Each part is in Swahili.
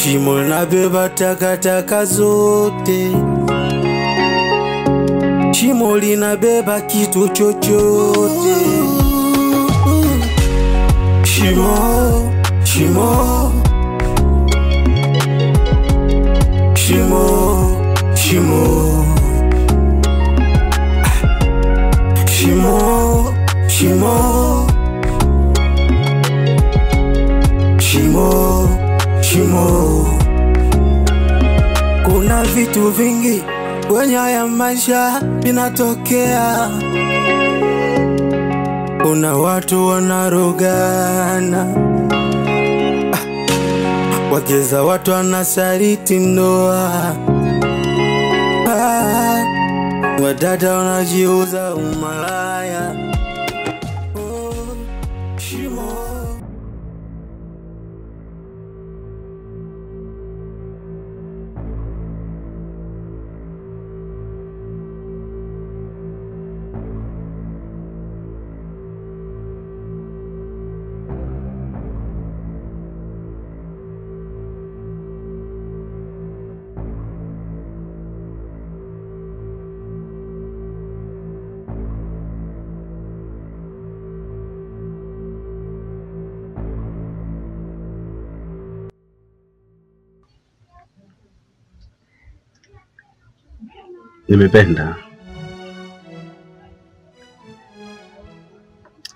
Shimo linabeba takataka zote. Shimo linabeba kitu chochote. Shimo, shimo, shimo, shimo, shimo, shimo, shimo, shimo. Kuna vitu vingi kwenye haya maisha vinatokea. Kuna watu wanarogana, wakeza watu wanasaliti ndoa, wadada wanajiuza umalaya. Shimo. Nimependa.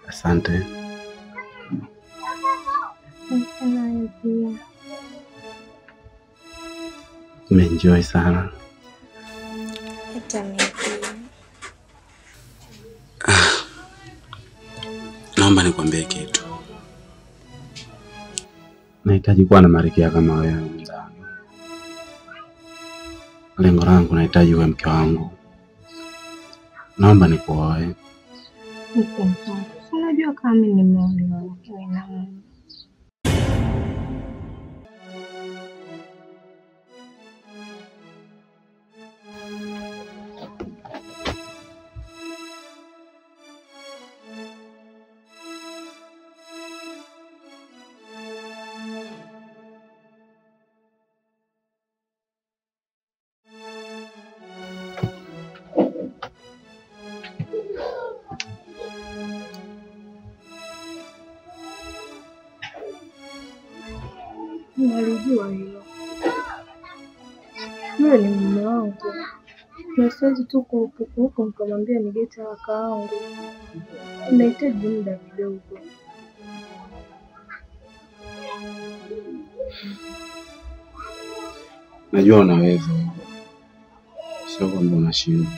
Asante. Nimeenjoy sana. Naomba nikwambie kitu. Nahitaji kuwa na Marikia kama wewe mzangu. Lengo langu nahitaji uwe mke wangu. Naomba nikuoe. Unajua kama mimi nimeolewa lakini na mume. Nalijua hilo. Yule ni mume wangu. Na siwezi tu kurupuka nikamwambia nigete haraka yangu. Nahitaji muda kidogo. Najua unaweza. Sio kwamba unashindwa.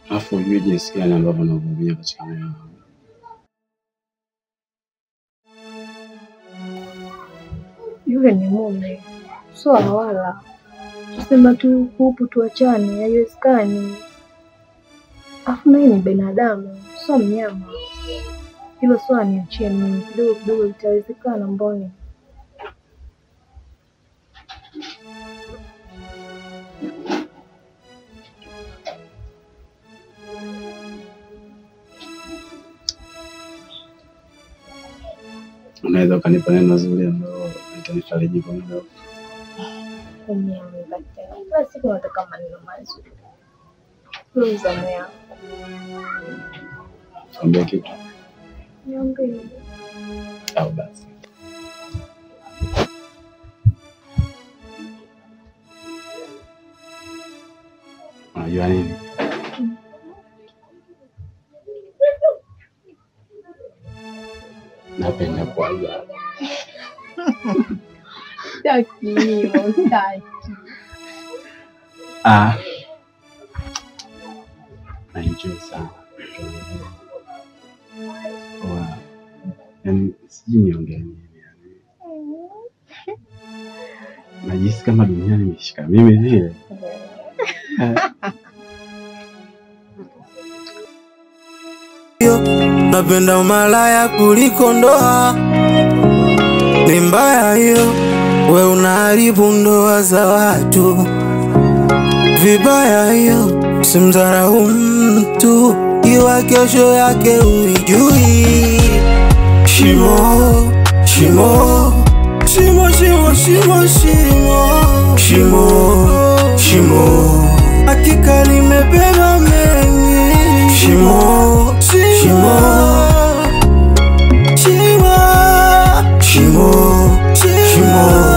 Alafu ujue jinsi gani ambavyo navumilia katika moyo wangu. Yule ni mume. Sio wala. Kusema tu kupu tuachane haiwezekani. Afu mimi ni binadamu, sio mnyama. Hilo swala niachie mimi, kidogo kidogo itawezekana mbona. Unaweza kanipa neno zuri ambalo litanifariji kwa muda huu. Kila siku nataka maneno mazuri. Kwa zamu yangu. Ambia kitu. Niambie. Au basi. Unajua nini? Napenda kuanza. Sitaki. Naenjoy sana. Yaani sijui niongee nini yani. Najisikia kama dunia imeshika mimi vile. Napenda umalaya kuliko ndoa. Ni mbaya hiyo. We unaharibu ndoa za watu. Vibaya hiyo. Simdharau mtu iwa kesho yake uijui. Shimo, shimo, shimo, shimo. shimo, shimo, shimo, shimo. Hakika limebeba mengi. Shimo, shimo, shimo, shimo, shimo.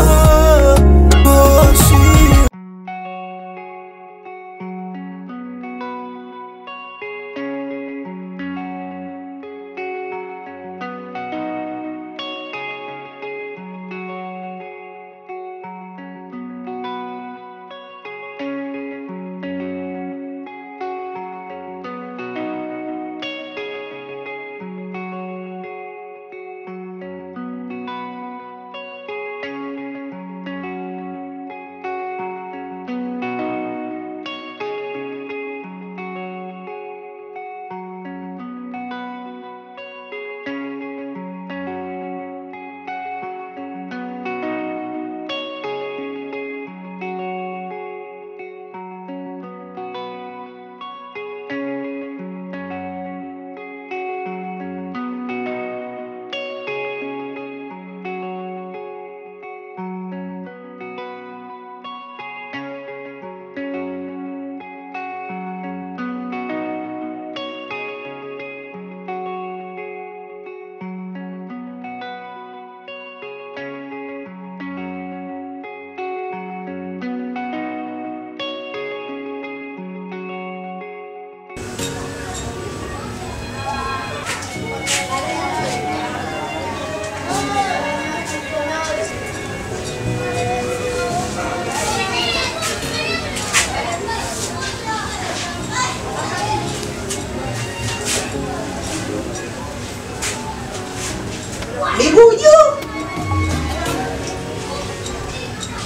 Miguju.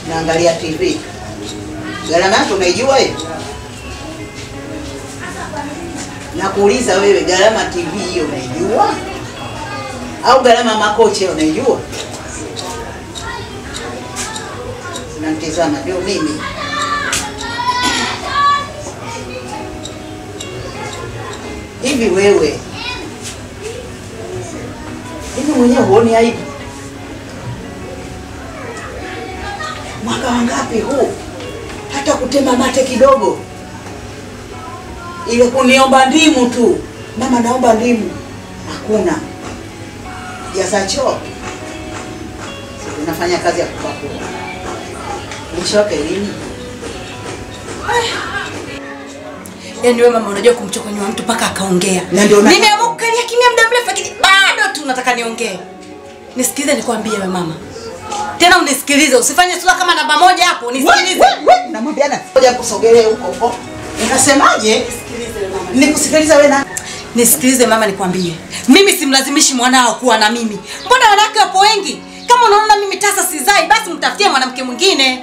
Naangalia TV. Gharama yako unaijua hiyo? Nakuuliza wewe, gharama TV hiyo unaijua? Au gharama makoche unaijua? Unanitazama ndio mimi. Hivi wewe, hivi mwenyewe huoni aibu? Mwaka wangapi huu? Hata kutema mate kidogo. Ile kuniomba ndimu tu. Mama naomba ndimu. Hakuna. Jaza choo. Unafanya kazi ya kupakua. Nishoke lini? Yaani wewe mama unajua kumchokonyoa mtu paka akaongea. Nimeamua kukalia kimya muda mrefu lakini bado tu nataka niongee. Nisikilize nikwambie wewe mama. Tena unisikilize, usifanye sura kama namba moja hapo, nisikilize. Namwambiana ngoja kusogelee huko. Unasemaje? Nisikilize wewe mama. Nikusikiliza wewe na nisikilize mama nikwambie. Mimi simlazimishi mwanao kuwa na mimi. Mbona wanawake wapo wengi? Kama unaona mimi tasa sizai basi mtafutie mwanamke mwingine.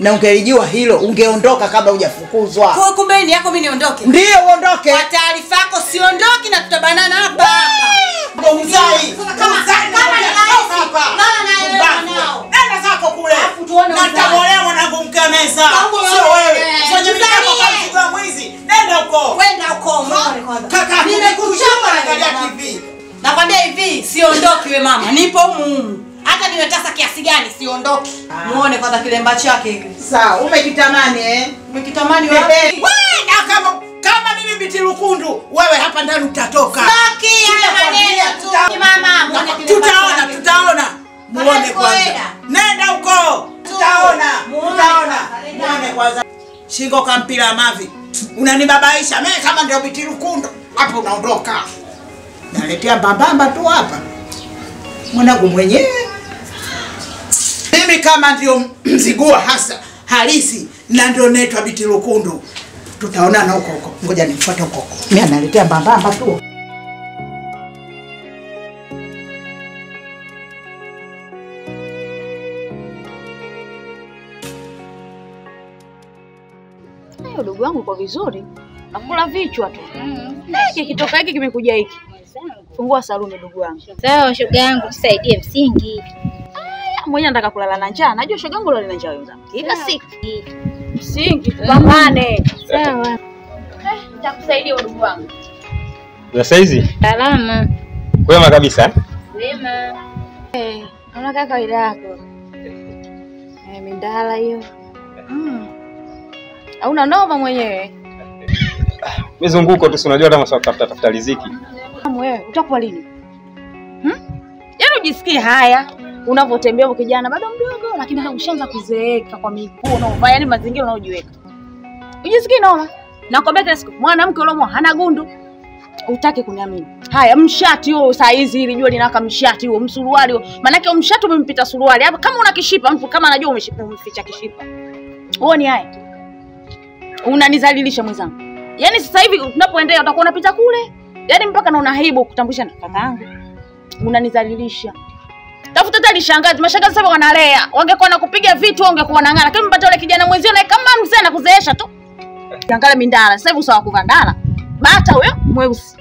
Na ungelijua hilo ungeondoka kabla hujafukuzwa. Kwa kumbe ni yako mimi niondoke. Ndio uondoke. Kwa taarifa yako siondoki na tutabanana hapa hapa. Mzai. Kama nenda zako kule. Na tabolea mwanangu mkameza. Sio wewe. Fanya mikako kama mzigo mwizi. Nenda huko. Kwenda huko muone kwanza. Kaka nimekuchapa naangalia TV. Nakwambia hivi siondoki we mama. Nipo humu. Hata nimetasa kiasi gani siondoki. Muone kwanza kilemba chake hiki. Sawa, umekitamani Umekitamani wapi? Wewe na kama mimi Biti Lukundu, wewe hapa ndani utatoka. Baki haya maneno tu. Mama, muone kilemba chake. Tutaona. Muone kwanza. Nenda huko. Tutaona. Muone kwanza. Shingo kampira mavi. Unanibabaisha. Mimi kama ndio Biti Lukundu, hapo unaondoka. Naletea mbambamba tu hapa. Mwanangu mwenyewe. Mimi kama ndio mzigua hasa halisi na ndio naitwa Biti Lukundu. Tutaonana huko. Ngoja nifuate huko. Mimi analetea mbambamba tu. Hayo ndugu wangu kwa vizuri. Nakula vichwa tu. Hiki kitoka hiki kimekuja hiki. Fungua saluni ndugu wangu. Sawa shoga yangu tusaidie msingi. Mwenye nataka kulala na njaa. Najua shoga yangu lala na njaa wenzangu. Kila siku. Msingi tupambane. Sawa. Nitakusaidia ndugu wangu. Za saizi? Salama. Kwema kabisa. Wema. Unakaa kawaida yako. Mindala hiyo. Hauna noma mwenyewe. Mizunguko tu, unajua hata masuala tafuta riziki. Wewe utakuwa lini? Yaani ujisikii haya unavotembea kwa kijana bado mdogo lakini hata ushaanza kuzeeka kwa miguu unaovaa, yani mazingira unaojiweka. Ujisikii noma? Nakwambia kila siku mwanamke ulomo hana gundu. Utaki kuniamini. Haya mshati huo saa hizi ili jua linaka mshati huo, msuruali huo. Maana yake mshati umempita suruali. Hapa kama una kishipa mtu kama anajua umeficha kishipa. Uone haya. Unanizalilisha mwenzangu. Yaani sasa hivi tunapoendea utakuwa unapita kule. Yaani mpaka naona aibu kutambulisha na kaka yangu. Unanizalilisha. Tafuta tali shangazi, mashangazi sasa wanalea. Wangekuwa nakupiga vitu wangekuwa nang'ana. Lakini mpata yule kijana mwenzio na kama mzee na kuzeesha tu. Angalia Mindala, sasa hivi usawa kuvandala. Bata huyo mweusi.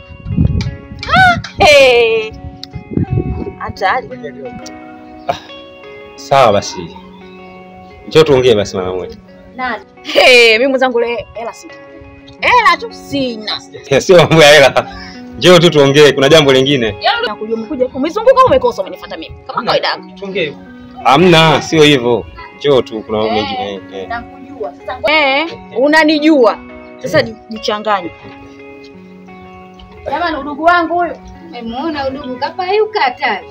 Hatari. Sawa basi. Njoo tuongee basi mama mwetu. Nani? Mimi mwenzangu le hela sina. Hela tu sina. Sio mambo ya hela. Njoo tu tuongee, kuna jambo lingine. Nakujua mkuja huko. Umezunguka umekosa umenifuata mimi. Kama kawaida yangu. Tuongee. Hamna, sio hivyo. Njoo tu kuna mambo mengine. Nakujua. Sasa unanijua. Sasa jichanganye. Jamani udugu wangu huyo. Umemuona udugu kapayuka hatari.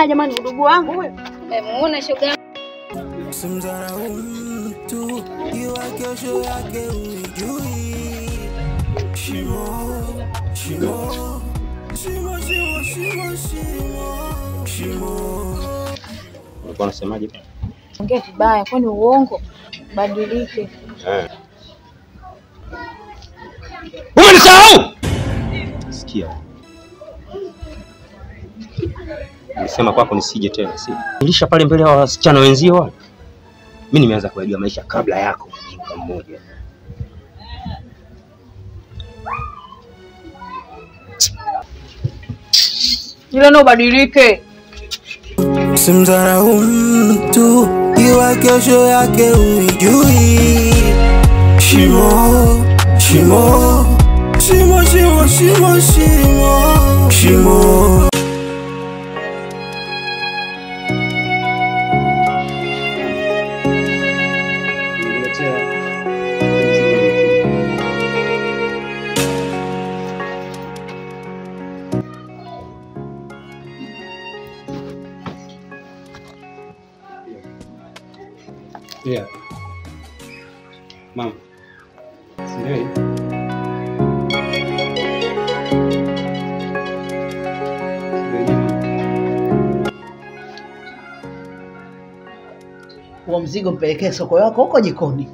Jamani udugu wangu huyo. Umemuona shoga. Simdharau mtu, iwa kesho yake unijui. Shimo, shimo, shimo, shimo, shimo, shimo, shimo. Ulikuwa unasemaje? Ongea vibaya, kwani uongo? Badilike. Umenisahau? Sikia. Nilisema kwako nisije tena, si? Nilisha pale mbele ya wasichana wenzio wale. Mimi nimeanza kujua maisha kabla yako kwa mmoja. Ile no badilike. Simdharau mtu, iwa kesho yake unijui. Shimo, shimo, shimo, shimo, shimo, shimo, shimo. Yeah. Mama. Sindio? Huo mzigo mpelekee soko yako huko jikoni.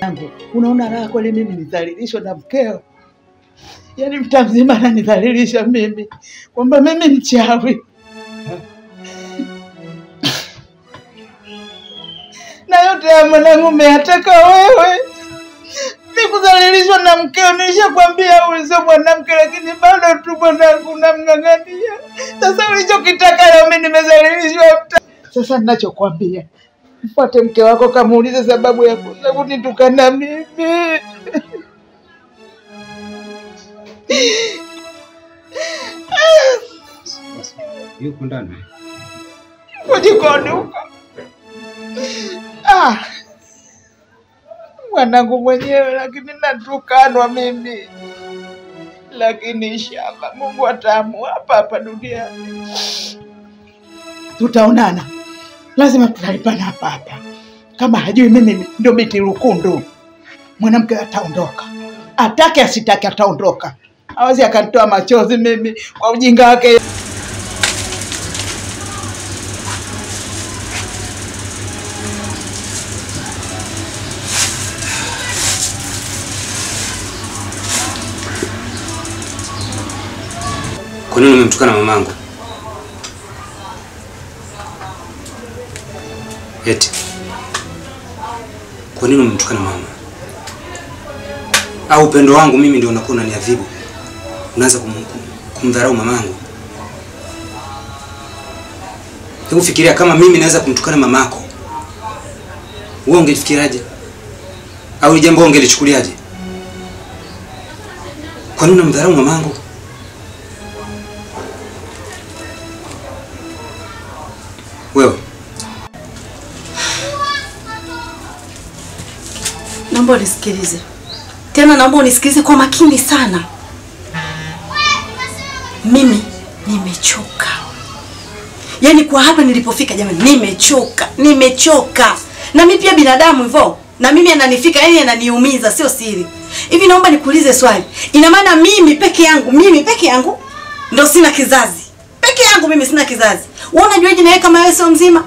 Yangu, unaona raha kweli mimi nidhalilishwa na mkeo? Yaani mtaa mzima ananidhalilisha mimi kwamba mimi mchawi. Na yote ya mwanangu umeyataka wewe. Mimi kudhalilishwa na mkeo nishakwambia ulizo mwanamke lakini bado tu mwanangu unamng'ang'ania. Sasa ulichokitaka leo mimi nimedhalilishwa. Sasa ninachokuambia, mfuate mke wako kamuulize sababu ya kunitukana mimi. Yuko ndani. Ujikoni huko. Mwanangu mwenyewe lakini natukanwa mimi. Lakini inshallah Mungu ataamua hapa duniani. Tutaonana. Lazima tutalipana hapa. Kama hajui mimi ndio Biti Lukundu. Mwanamke ataondoka. Atake asitake ataondoka. Hawezi akanitoa machozi mimi kwa ujinga wake. Kwa nini umemtukana mamangu? Eti. Kwa nini umemtukana mama? Au upendo wangu mimi ndio unakuwa unaniadhibu? Unaanza kumdharau mamangu? Hebu fikiria kama mimi naweza kumtukana mamako. Wewe ungefikiraje? Au ni jambo ungelichukuliaje? Kwa nini unamdharau mamangu? Wewe naomba unisikilize. Tena naomba unisikilize kwa makini sana. Mimi nimechoka. Yaani kwa hapa nilipofika jamani, nimechoka. Na mimi pia binadamu hivyo. Na mimi ananifika, yani ananiumiza, sio siri. Hivi naomba nikuulize swali. Ina maana mimi peke yangu ndio sina kizazi. Peke yangu mimi sina kizazi. Wewe unajuaje na wewe kama wewe sio mzima?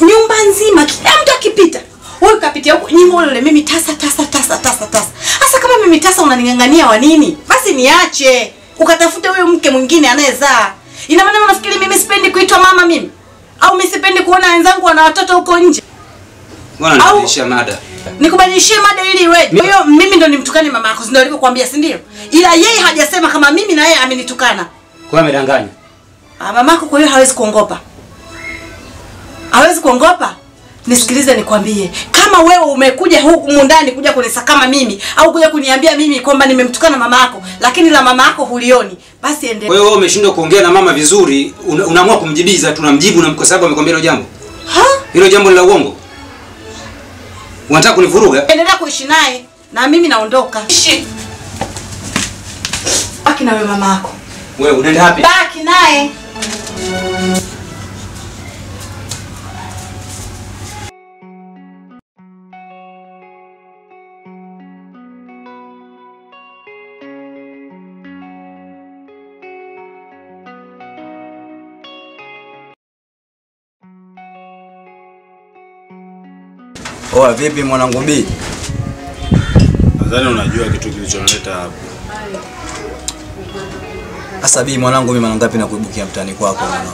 Nyumba nzima kila mtu akipita. Wewe kapitia huko nyimbo ile mimi tasa. Sasa kama mimi tasa unaningangania wa nini? Basi niache. Ukatafute huyo mke mwingine anayezaa. Ina maana unafikiri mimi sipendi kuitwa mama mimi? Au mimi sipendi kuona wenzangu wana watoto huko nje? Bwana nibadilisha mada. Nikubadilishie mada ili iweje? Kwa hiyo mimi ndo nimtukane mama yako, ndio nilivyokuambia, si ndio? Ila yeye hajasema kama mimi na yeye amenitukana. Kwa amedanganya. Mama yako kwa hiyo hawezi kuongopa. Hawezi kuongopa? Nisikilize nikwambie. Kama wewe umekuja huku ndani kuja kunisakama mimi au kuja kuniambia mimi kwamba nimemtukana mama yako, lakini la mama yako hulioni, basi endelea. Kwa hiyo wewe umeshindwa kuongea na mama vizuri, unaamua kumjibiza, tunamjibu na kwa sababu amekwambia hilo jambo. Hilo jambo ni la uongo. Unataka kunivuruga? Endelea kuishi naye na mimi naondoka. Ishi. Baki na wewe mama yako. Wewe unaenda wapi? Baki naye. Oa vipi mwanangu B? Nadhani unajua kitu kilichonileta hapa. Sasa B mwanangu, mimi mara ngapi nakuibukia mtani kwako mwanangu?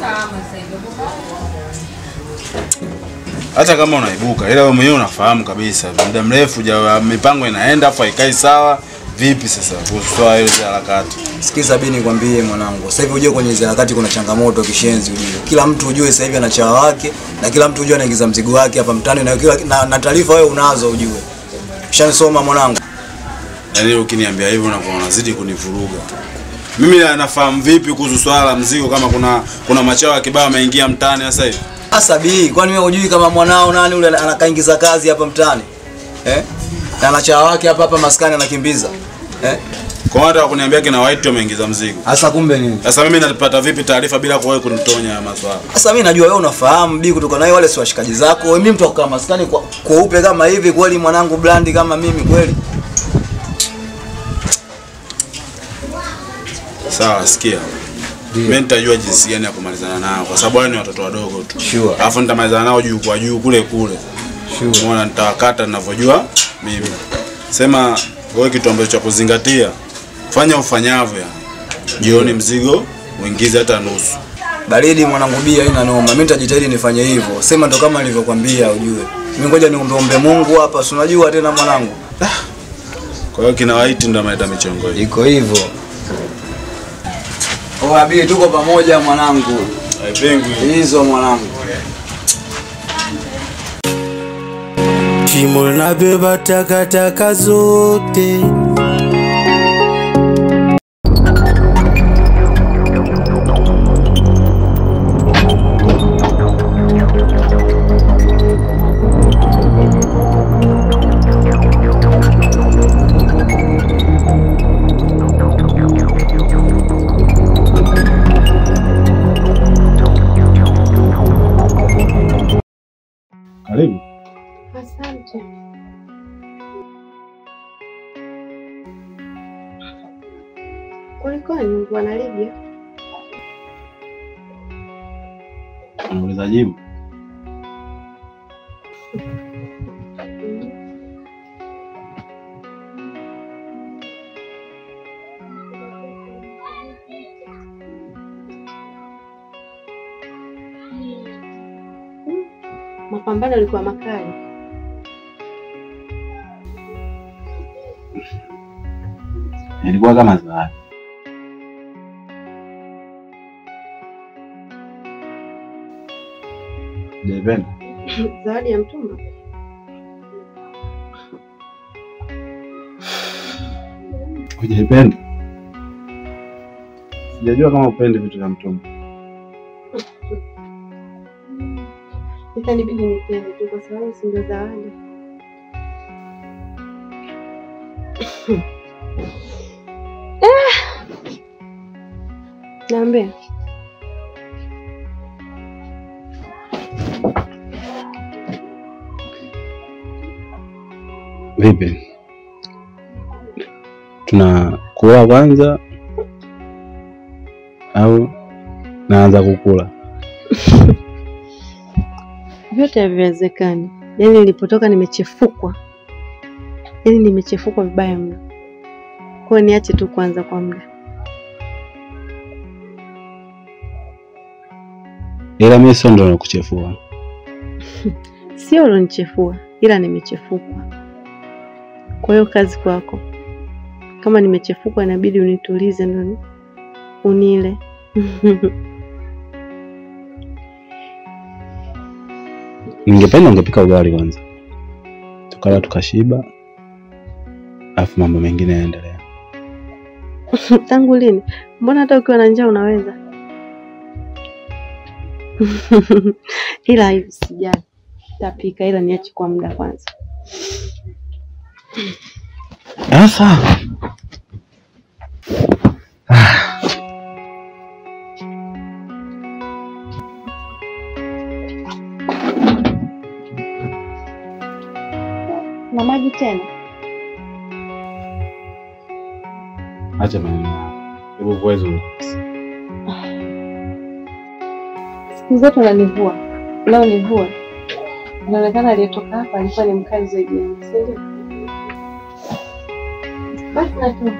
Hata kama unaibuka, ila wewe mwenyewe unafahamu kabisa muda mrefu mipango inaenda afa ikai sawa. Vipi sasa kuhusu hizo harakati? Sikiza B nikwambie mwanangu. Sasa hivi ujue kwenye hizo harakati kuna changamoto kishenzi ujue. Kila mtu ujue sasa hivi ana chawa wake na kila mtu ujue anaingiza mzigo wake hapa mtani na taarifa wewe unazo ujue. Ushanisoma mwanangu. Yaani ukiniambia hivyo unakuwa unazidi kunivuruga. Mimi nafahamu vipi kuhusu swala la mzigo kama kuna machawa kibao ameingia mtani sasa hivi? Sasa B, kwani wewe hujui kama mwanao nani ule anakaingiza kazi hapa mtani? Na anachawa wake hapa maskani anakimbiza. Kwa hata kuniambia kina White wameingiza mzigo. Sasa kumbe nini? Sasa mimi napata vipi taarifa bila kwa wewe kunitonya maswala? Sasa mimi najua wewe unafahamu B kutoka naye wale si washikaji zako. Wewe mimi mtu akukaa maskani kwa upe kama hivi kweli mwanangu blandi kama mimi kweli? Sawa, sikia. Mimi nitajua jinsi gani ya kumalizana nao kwa sababu wao ni watoto wadogo tu. Sure. Alafu nitamalizana nao juu kwa juu kule. Sure. Unaona nitawakata ninavyojua mimi. Sema wewe kitu ambacho cha kuzingatia. Fanya ufanyavyo yani. Jioni mzigo uingize hata nusu. Baridi mwanangu B haina noma. Mimi nitajitahidi nifanye hivyo. Sema ndo kama nilivyokuambia ujue. Mimi ngoja niombe Mungu hapa, si unajua tena mwanangu. Kwa hiyo kina White ndo ameleta michongo hii. Iko hivyo. Oa B tuko pamoja mwanangu. Haipengwi. Hizo mwanangu. Shimo linabeba takataka zote. Karibu. Asante. Kulikoni bwana Lydia? Unauliza jibu. Mapambano yalikuwa makali. Ilikuwa kama zawadi. Jependa. Zawadi ya mtumba. Hujapenda? Sijajua kama upende vitu vya mtumba. Itanibidi nipende tu kwa sababu si ndio zawadi. Niambie. Vipi? Tunakula kwanza au naanza kukula? Vyote haviwezekani. Yaani nilipotoka nimechefukwa. Yaani nimechefukwa vibaya mno. Kwa hiyo niache tu kwanza kwa muda. Ila mimi sio ndo nakuchefua. Sio ulonichefua, ila nimechefukwa. Kwa hiyo kazi kwako. Kama nimechefukwa inabidi unitulize ndo unile. Ningependa ungepika ugali kwanza. Tukala tukashiba. Alafu mambo mengine yaendelea. Tangu lini? Mbona hata ukiwa na njaa unaweza? Ila hivi sijali. Tapika ila niache kwa muda kwanza. Asa. Na maji tena? Acha maneno. Hebu vuezo. Siku zote unanivua. Leo nivua. Inaonekana aliyetoka hapa alikuwa ni mkali zaidi yangu, si ndio? Basi na tu.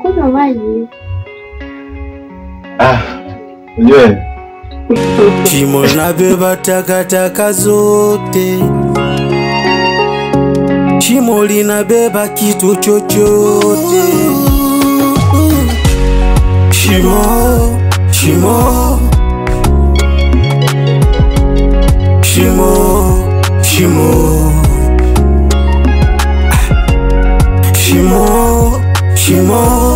Kunywa maji. Unjue. Shimo linabeba takataka zote. Shimo linabeba kitu chochote. Shimo, shimo. Shimo, shimo. Shimo, shimo.